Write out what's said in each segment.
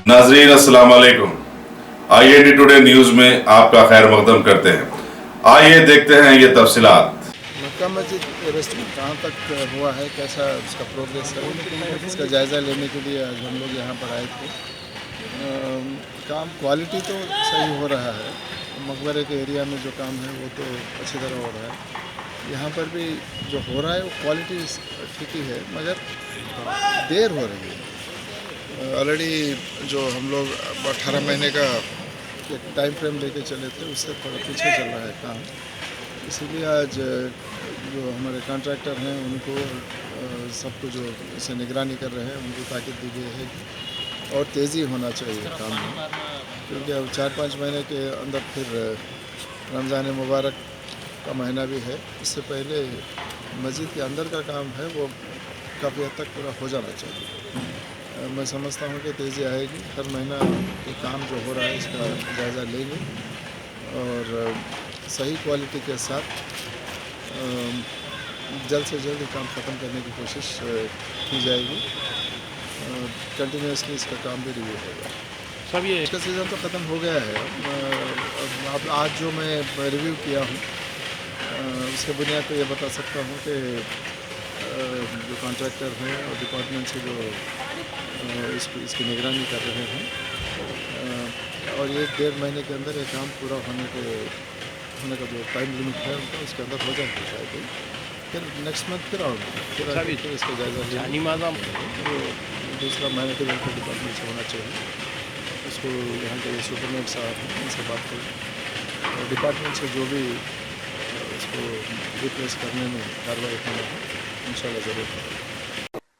नाजरीन अस्सलाम वालेकुम। IAD टुडे न्यूज में आपका खैर मकदम करते हैं। आइए देखते हैं ये तफसीलात। मक्का मस्जिद रेस्टोरेंट कहाँ तक हुआ है, कैसा उसका प्रोग्रेस है, इसका जायज़ा लेने के लिए आज हम लोग यहाँ पर आए थे। काम क्वालिटी तो सही हो रहा है, मकबरे के एरिया में जो काम है वो तो अच्छी तरह हो रहा है। यहाँ पर भी जो हो रहा है वो क्वालिटी ठीक ही है, मगर देर हो रही है। ऑलरेडी जो हम लोग 18 महीने का एक टाइम फ्रेम लेके चले थे, उससे थोड़ा पीछे चल रहा है काम। इसीलिए आज जो हमारे कॉन्ट्रैक्टर हैं उनको सबको जो इसे निगरानी कर रहे हैं उनको ताकीद दी गई है कि और तेज़ी होना चाहिए काम में, क्योंकि अब 4-5 महीने के अंदर फिर रमज़ान मुबारक का महीना भी है। इससे पहले मस्जिद के अंदर का काम है वो काफ़ी हद तक पूरा हो जाना चाहिए। मैं समझता हूँ कि तेज़ी आएगी। हर महीना ये काम जो हो रहा है इसका जायज़ा लेंगे और सही क्वालिटी के साथ जल्द से जल्द काम ख़त्म करने की कोशिश की जाएगी। कंटिन्यूसली इसका काम भी रिव्यू होगा। सब ये इसका सीज़न तो ख़त्म हो गया है। अब आज जो मैं रिव्यू किया हूँ उसके बुनियाद पर यह बता सकता हूँ कि जो कॉन्ट्रैक्टर हैं और डिपार्टमेंट से जो इसकी निगरानी कर रहे हैं और 1-1.5 महीने के अंदर ये काम पूरा होने का जो टाइम लिमिट है उनका उसके अंदर हो जाएगा शायद। फिर नेक्स्ट मंथ फिर आऊँगा, फिर इसका जायज़ा लेंगे। तो दूसरा मैनेजर डिपार्टमेंट से होना चाहिए, उसको यहाँ के सुपरनेट साहब हैं उनसे बात करें और डिपार्टमेंट से जो भी उसको रिप्लेस करने में कार्रवाई होना है इंशाल्लाह ज़रूर करेंगे।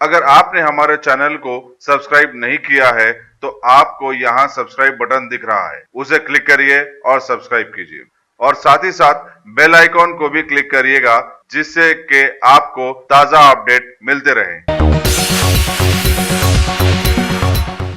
अगर आपने हमारे चैनल को सब्सक्राइब नहीं किया है तो आपको यहाँ सब्सक्राइब बटन दिख रहा है, उसे क्लिक करिए और सब्सक्राइब कीजिए और साथ ही साथ बेल आइकॉन को भी क्लिक करिएगा, जिससे कि आपको ताजा अपडेट मिलते रहे।